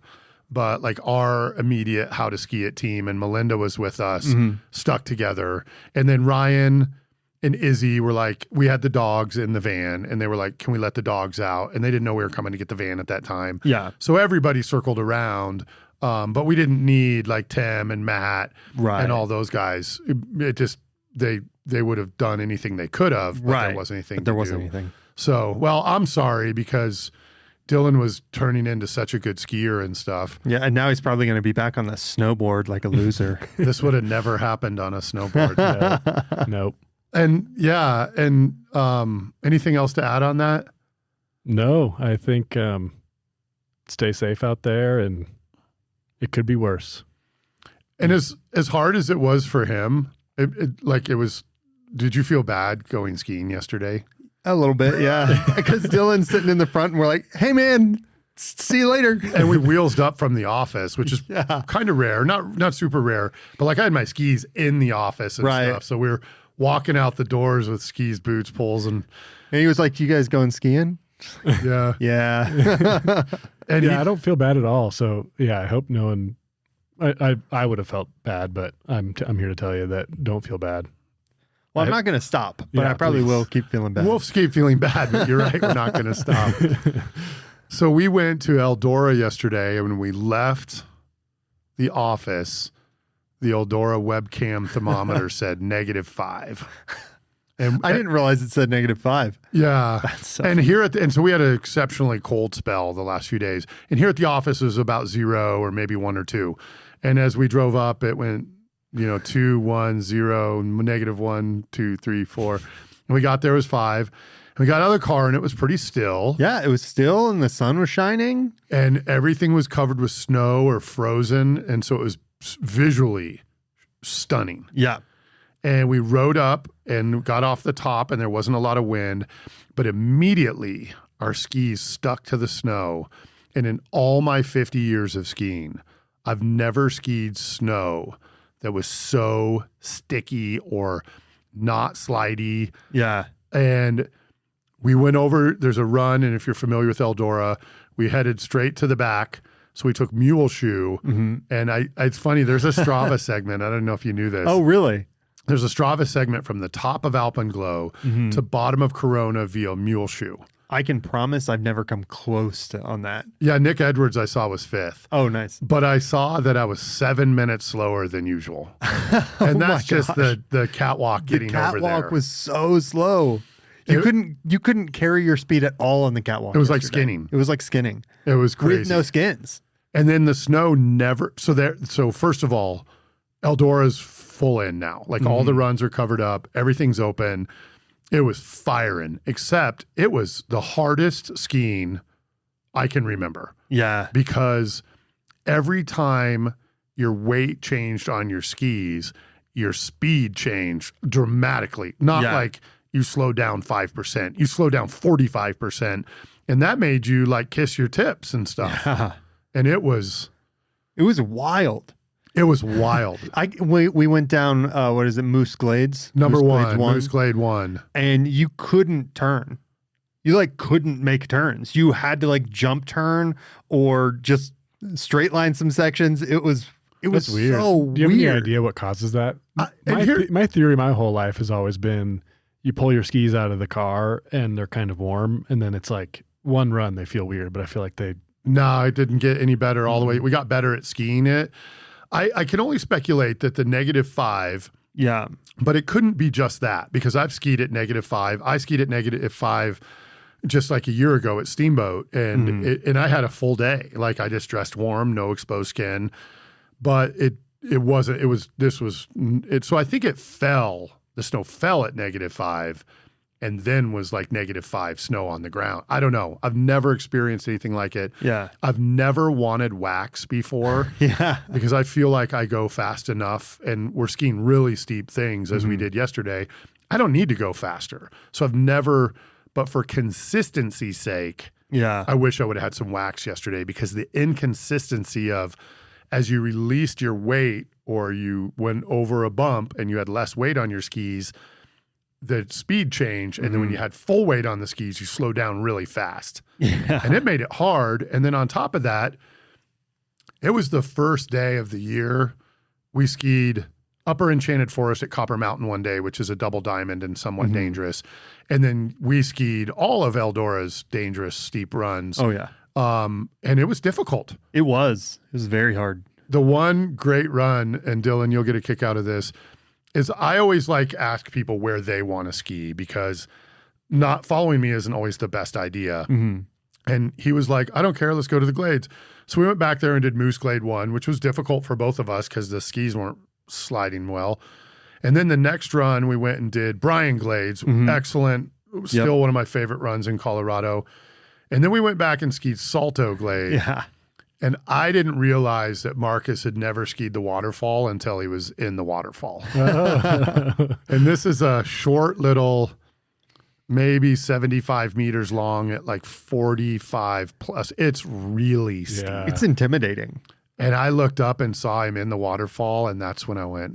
but like our immediate How to Ski It team and Melinda was with us, stuck together. And then Ryan and Izzy were like, we had the dogs in the van and they were like, can we let the dogs out? And they didn't know we were coming to get the van at that time. Yeah. So everybody circled around. But we didn't need like Tim and Matt and all those guys. It just, they would have done anything they could have, but there wasn't anything But there to wasn't do. anything. So, well, I'm sorry because Dylan was turning into such a good skier and stuff. Yeah, and now he's probably going to be back on the snowboard like a loser. This would have never happened on a snowboard. Nope. And yeah, and anything else to add on that? No, I think stay safe out there, and it could be worse. And as hard as it was for him, it was. Did you feel bad going skiing yesterday? A little bit, yeah. Because Dylan's sitting in the front and we're like, hey, man, see you later. And we wheelsed up from the office, which is Yeah. kind of rare, not super rare, but like I had my skis in the office and Right. stuff. So we were walking out the doors with skis, boots, poles, and And he was like, you guys going skiing? yeah. Yeah. And Yeah, I don't feel bad at all. So yeah, I hope no one. I would have felt bad, but I'm here to tell you that don't feel bad. Well, I'm not going to stop, but Yeah, I probably please. will keep feeling bad. we'll keep feeling bad, but you're right. We're not going to stop. So we went to Eldora yesterday, and when we left the office, the Eldora webcam thermometer said -5. And I didn't realize it said -5. Yeah. That's so and so we had an exceptionally cold spell the last few days. And here at the office it was about 0 or maybe 1 or 2. And as we drove up, it went, 2, 1, 0, -1, 2, 3, 4. And we got there, it was 5. And we got out of the car and it was pretty still. Yeah, it was still and the sun was shining. And everything was covered with snow or frozen. And so it was visually stunning. Yeah. And we rode up and got off the top, and there wasn't a lot of wind, but immediately our skis stuck to the snow. And in all my 50 years of skiing, I've never skied snow that was so sticky or not slidey. Yeah. And we went over, there's a run, and if you're familiar with Eldora, we headed straight to the back. So we took mule shoe, and it's funny, there's a Strava segment. I don't know if you knew this. Oh, really? There's a Strava segment from the top of Alpenglow to bottom of Corona via mule shoe. I can promise I've never come close to on that. Yeah, Nick Edwards I saw was 5th. Oh, nice. But I saw that I was 7 minutes slower than usual. And that's just the catwalk getting The over there. catwalk was so slow. You couldn't carry your speed at all on the catwalk. It was like yesterday. skinning. It was like skinning. It was We had crazy. no skins. And then the snow never so first of all, Eldora's full in now. Like all the runs are covered up, everything's open. It was firing, except it was the hardest skiing I can remember. Yeah. Because every time your weight changed on your skis, your speed changed dramatically. Not like you slowed down 5%, you slowed down 45%. And that made you like kiss your tips and stuff. Yeah. And it was wild. It was wild. We went down, what is it, Moose Glades? Number Moose Glades Moose Glade 1. And you couldn't turn. You like couldn't make turns. You had to like jump turn or just straight line some sections. It was That's weird. so Do you have any weird. idea what causes that? and My theory my whole life has always been you pull your skis out of the car and they're kind of warm, and then it's like one run they feel weird, but I feel like they No, it didn't get any better all the way. We got better at skiing it. I can only speculate that the -5, Yeah. but it couldn't be just that because I've skied at -5. I skied at -5 just like a year ago at Steamboat, and and I had a full day. Like I just dressed warm, no exposed skin, but so I think it fell. The snow fell at -5, and then was like -5 snow on the ground. I don't know. I've never experienced anything like it. Yeah. I've never wanted wax before. Yeah. Because I feel like I go fast enough, and we're skiing really steep things as we did yesterday. I don't need to go faster. So I've never, but for consistency's sake, Yeah. I wish I would have had some wax yesterday, because the inconsistency of, as you released your weight or you went over a bump and you had less weight on your skis, the speed changed. And then when you had full weight on the skis, you slowed down really fast. Yeah. And it made it hard. And then on top of that, it was the first day of the year. We skied Upper Enchanted Forest at Copper Mountain one day, which is a double diamond and somewhat dangerous. And then we skied all of Eldora's dangerous steep runs. Oh, yeah. And it was difficult. It was very hard. The one great run, and Dylan, you'll get a kick out of this, is I always ask people where they want to ski, because not following me isn't always the best idea. And he was like, I don't care, let's go to the Glades. So we went back there and did Moose Glade 1, which was difficult for both of us because the skis weren't sliding well. And then the next run, we went and did Bryan Glades. Excellent. Still one of my favorite runs in Colorado. And then we went back and skied Salto Glade. Yeah. And I didn't realize that Marcus had never skied the waterfall until he was in the waterfall. And this is a short little, maybe 75 meters long at like 45 plus. It's really steep. Yeah. It's intimidating. And I looked up and saw him in the waterfall, and that's when I went,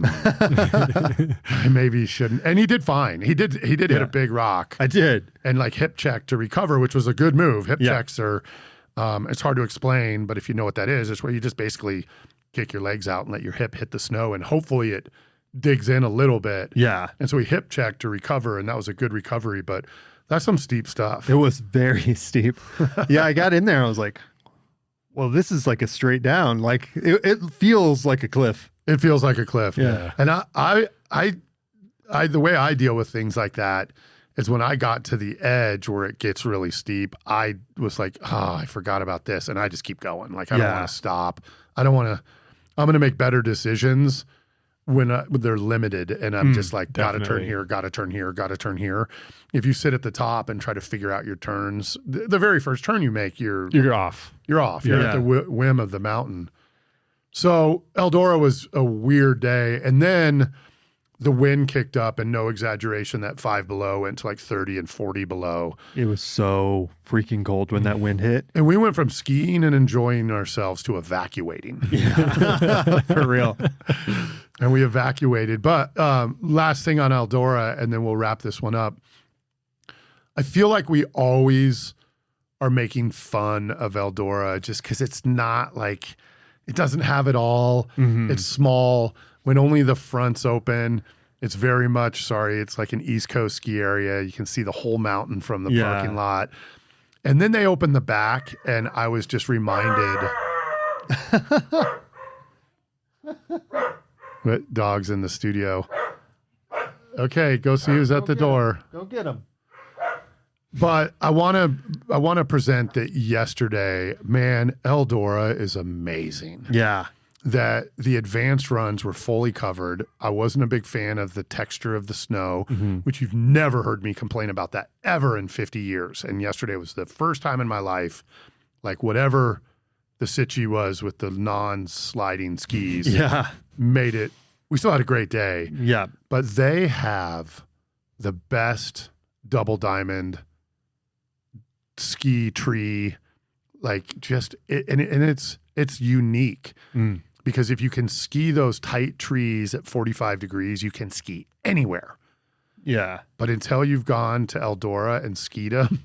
I maybe shouldn't. And he did fine. He did hit a big rock. I did. And like hip check to recover, which was a good move. Hip checks are, it's hard to explain, but if you know what that is, it's where you just basically kick your legs out and let your hip hit the snow, and hopefully it digs in a little bit. Yeah. And so he hip checked to recover, and that was a good recovery, but that's some steep stuff. It was very steep. Yeah, I got in there. I was like, well, this is like a straight down. Like it feels like a cliff. It feels like a cliff. Yeah. And I the way I deal with things like that is when I got to the edge where it gets really steep, I was like, I forgot about this. And I just keep going. Like, I don't want to stop. I'm going to make better decisions when they're limited, and I'm just like, got to turn here, got to turn here, got to turn here. If you sit at the top and try to figure out your turns, the very first turn you make, you're off. You're off. You're at the whim of the mountain. So Eldora was a weird day. And then the wind kicked up, and no exaggeration, that 5 below went to like 30 and 40 below. It was so freaking cold when that wind hit. And we went from skiing and enjoying ourselves to evacuating. Yeah, for real. And we evacuated. But last thing on Eldora, and then we'll wrap this one up. I feel like we always are making fun of Eldora just because it's not like, it doesn't have it all. It's small. When only the front's open, it's very much, it's like an East Coast ski area. You can see the whole mountain from the parking lot. And then they opened the back, and I was just reminded. What dog's in the studio? Okay, go see who's at the door. Go get him. But I want to present that yesterday, man, Eldora is amazing. Yeah. That the advanced runs were fully covered. I wasn't a big fan of the texture of the snow, which you've never heard me complain about that ever in 50 years. And yesterday was the first time in my life, like whatever the Sitchi was with the non-sliding skis, made it. We still had a great day. Yeah. But they have the best double diamond ski tree, like just, and it's unique. Because if you can ski those tight trees at 45 degrees, you can ski anywhere. Yeah. But until you've gone to Eldora and skied them,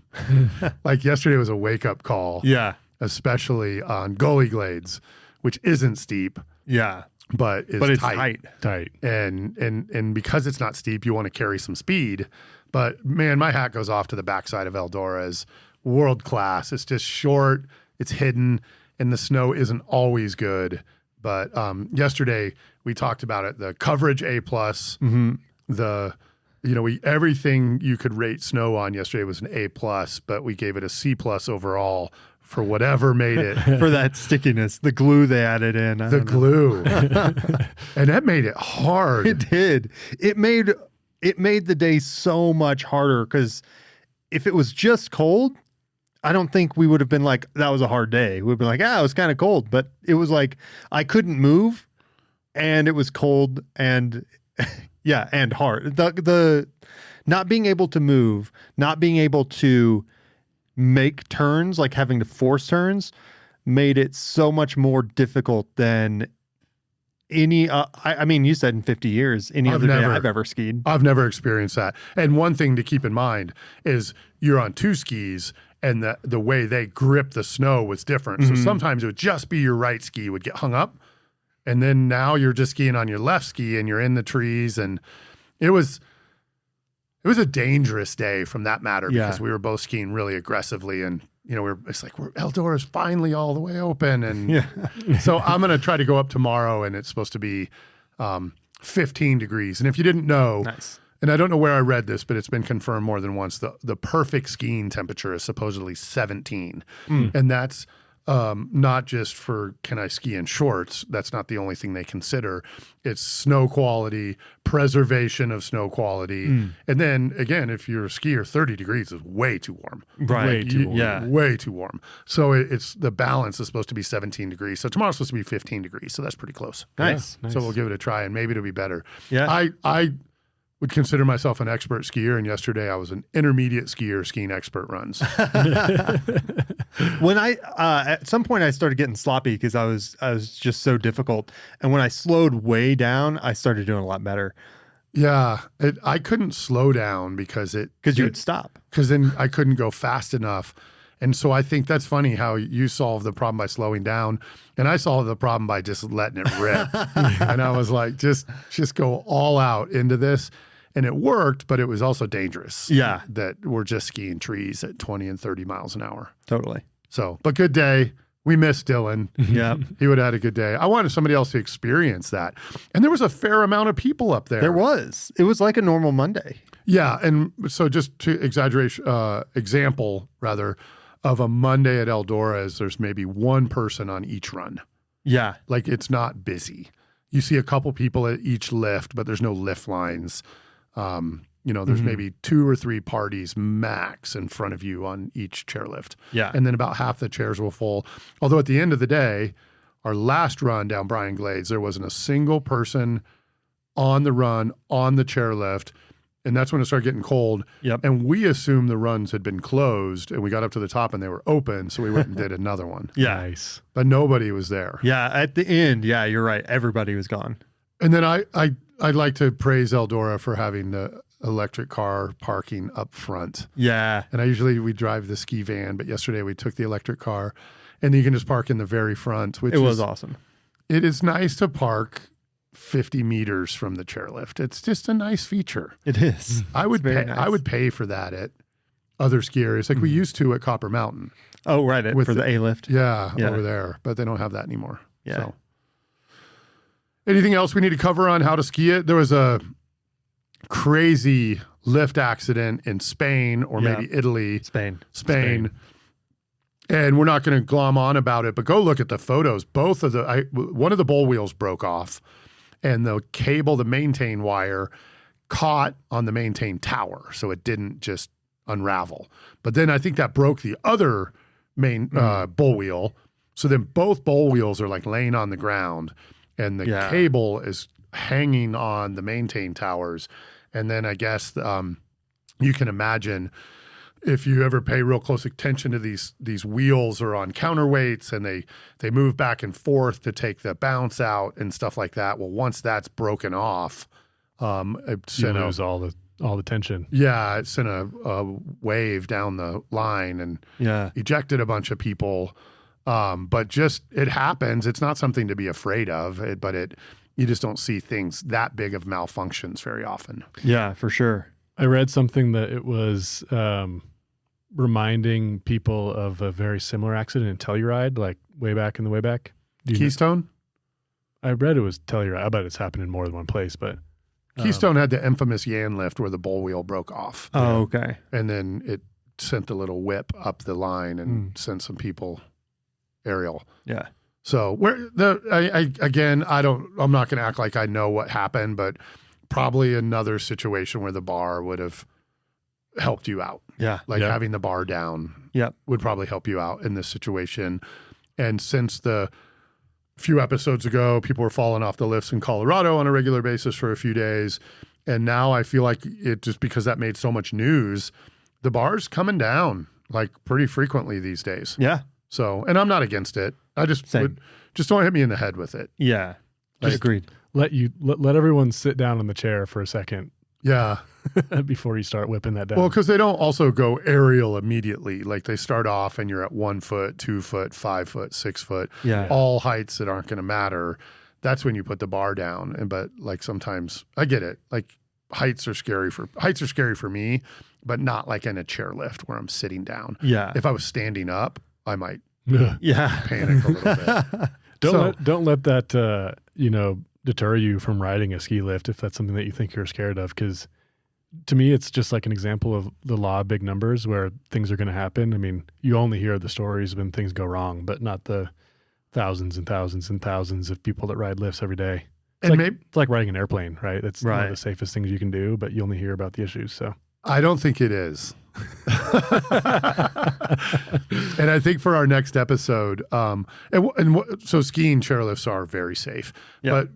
like yesterday was a wake-up call. Yeah. Especially on Gully Glades, which isn't steep. Yeah. But it's tight. And because it's not steep, you want to carry some speed. But man, my hat goes off to the backside of Eldora as world class. It's just short, it's hidden, and the snow isn't always good. But yesterday we talked about it. The coverage A+, everything you could rate snow on yesterday was an A+, but we gave it a C+ overall for whatever made it. For that stickiness, the glue they added in. The glue. And that made it hard. It did. It made it made the day so much harder because if it was just cold, I don't think we would have been like, that was a hard day. We'd be like, it was kind of cold. But it was like, I couldn't move and it was cold and yeah, and hard. The not being able to move, not being able to make turns, like having to force turns, made it so much more difficult than any, I mean, you said in 50 years, any other day I've ever skied. I've never experienced that. And one thing to keep in mind is you're on two skis and the way they grip the snow was different. So sometimes it would just be your right ski would get hung up. And then now you're just skiing on your left ski and you're in the trees. And it was a dangerous day from that matter because we were both skiing really aggressively. And, you know, it's like, Eldora's finally all the way open. And so I'm going to try to go up tomorrow and it's supposed to be 15 degrees. And if you didn't know, and I don't know where I read this, but it's been confirmed more than once, the perfect skiing temperature is supposedly 17. And that's not just for can I ski in shorts. That's not the only thing they consider. It's snow quality, preservation of snow quality. And then again, if you're a skier, 30 degrees is way too warm. Right. Way too warm. So it's the balance is supposed to be 17 degrees. So tomorrow's supposed to be 15 degrees. So that's pretty close. Nice. So we'll give it a try and maybe it'll be better. Yeah. I would consider myself an expert skier, and yesterday I was an intermediate skier skiing expert runs. When I at some point I started getting sloppy because I was just so difficult, and when I slowed way down, I started doing a lot better. Yeah, I couldn't slow down because you'd stop because then I couldn't go fast enough. And so I think that's funny how you solve the problem by slowing down, and I solved the problem by just letting it rip. And I was like, just go all out into this. And it worked, but it was also dangerous. Yeah. That we're just skiing trees at 20 and 30 miles an hour. Totally. So, but good day. We miss Dylan. Yeah. He would have had a good day. I wanted somebody else to experience that. And there was a fair amount of people up there. There was. It was like a normal Monday. Yeah. And so just to example rather of a Monday at Eldora is there's maybe one person on each run. Yeah. Like it's not busy. You see a couple people at each lift, but there's no lift lines. You know, there's maybe 2 or 3 parties max in front of you on each chairlift. Yeah. And then about half the chairs will full. Although at the end of the day, our last run down Bryan Glades, there wasn't a single person on the run on the chairlift. And that's when it started getting cold. Yep. And we assumed the runs had been closed and we got up to the top and they were open. So we went and did another one. Yeah. Nice. But nobody was there. Yeah. At the end, yeah, you're right. Everybody was gone. And then I'd like to praise Eldora for having the electric car parking up front. Yeah. And we drive the ski van, but yesterday we took the electric car and you can just park in the very front, which was awesome. It is nice to park 50 meters from the chairlift. It's just a nice feature. It is. I would pay for that at other ski areas like we used to at Copper Mountain. Oh, right. For the A-lift. Yeah, over there. But they don't have that anymore. Yeah. So. Anything else we need to cover on how to ski it? There was a crazy lift accident in Spain or maybe Italy. Spain. And we're not going to glom on about it, but go look at the photos. One of the bowl wheels broke off and the cable, the maintain wire caught on the maintain tower. So it didn't just unravel. But then I think that broke the other main bowl wheel. So then both bowl wheels are like laying on the ground. And the cable is hanging on the maintain towers. And then I guess you can imagine if you ever pay real close attention to these wheels are on counterweights and they move back and forth to take the bounce out and stuff like that. Well, once that's broken off, you lose all the tension. Yeah, it sent a wave down the line and ejected a bunch of people. But just it happens. It's not something to be afraid of, you just don't see things that big of malfunctions very often. Yeah, for sure. I read something that it was reminding people of a very similar accident in Telluride, like way back in the way back. Keystone? I read it was Telluride. I bet it's happened in more than one place, but Keystone had the infamous Yan lift where the bowl wheel broke off. Oh, okay. And then it sent a little whip up the line and sent some people aerial. Yeah. So I'm not going to act like I know what happened, but probably another situation where the bar would have helped you out. Yeah. Like having the bar down would probably help you out in this situation. And since the few episodes ago, people were falling off the lifts in Colorado on a regular basis for a few days. And now I feel like it just because that made so much news, the bar's coming down like pretty frequently these days. Yeah. So, and I'm not against it. I just just don't hit me in the head with it. Yeah. Agreed. Let everyone sit down in the chair for a second. Yeah. Before you start whipping that down. Well, because they don't also go aerial immediately. Like they start off and you're at 1 foot, 2 foot, 5 foot, 6 foot, all heights that aren't going to matter. That's when you put the bar down. But like sometimes I get it. Like heights are scary for me, but not like in a chairlift where I'm sitting down. Yeah. If I was standing up, I might panic a little bit. Don't let that deter you from riding a ski lift if that's something that you think you're scared of, because to me it's just like an example of the law of big numbers where things are going to happen. I mean, you only hear the stories when things go wrong, but not the thousands and thousands and thousands of people that ride lifts every day. It's like riding an airplane, right? That's one of the safest things you can do, but you only hear about the issues. So I don't think it is. And I think for our next episode, so skiing chairlifts are very safe, but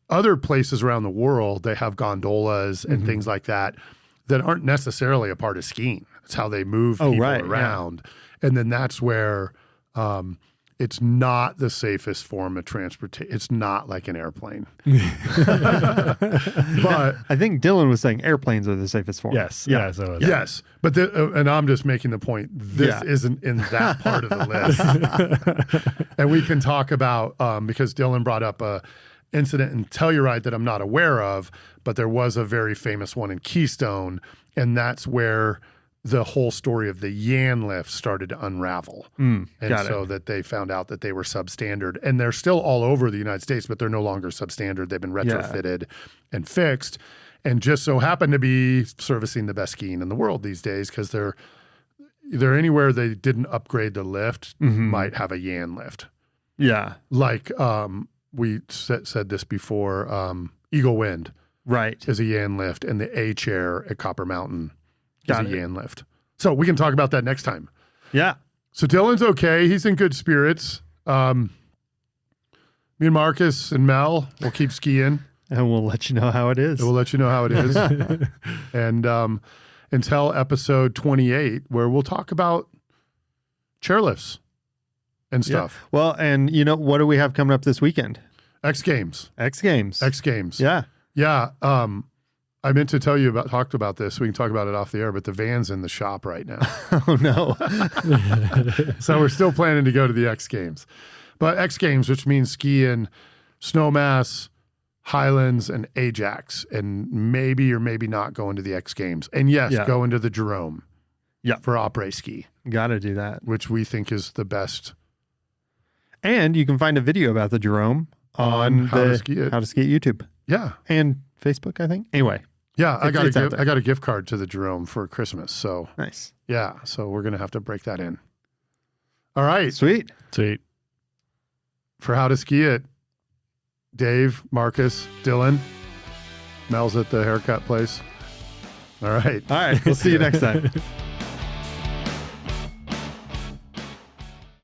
other places around the world, they have gondolas and things like that aren't necessarily a part of skiing. It's how they move people around. Yeah. And then that's where it's not the safest form of transportation. It's not like an airplane. But I think Dylan was saying airplanes are the safest form. Yes. Yeah. So yes. But and I'm just making the point. This isn't in that part of the list. And we can talk about, because Dylan brought up a incident in Telluride that I'm not aware of, but there was a very famous one in Keystone. And that's where the whole story of the Yan lift started to unravel. That they found out that they were substandard, and they're still all over the United States, but they're no longer substandard. They've been retrofitted and fixed, and just so happen to be servicing the best skiing in the world these days, because they're anywhere they didn't upgrade the lift might have a Yan lift. Yeah. Like we said this before, Eagle Wind is a Yan lift, and the A chair at Copper Mountain is a Yan lift. So we can talk about that next time. Yeah. So Dylan's okay. He's in good spirits. Me and Marcus and Mel will keep skiing. And we'll let you know how it is. And until episode 28, where we'll talk about chairlifts and stuff. Yeah. Well, and what do we have coming up this weekend? X Games. Yeah. Yeah. I meant to tell you talked about this. We can talk about it off the air, but the van's in the shop right now. Oh, no. So we're still planning to go to the X Games. But X Games, which means skiing, Snowmass, Highlands, and Ajax, and maybe or maybe not going to the X Games. And go into the Jerome for après ski. Got to do that. Which we think is the best. And you can find a video about the Jerome on How to Ski It YouTube. Yeah. And Facebook, I think. Anyway. Yeah, I got a gift card to the Jerome for Christmas. So nice. Yeah, so we're gonna have to break that in. All right, sweet. For How to Ski It, Dave, Marcus, Dylan, Mel's at the haircut place. All right. We'll see you next time.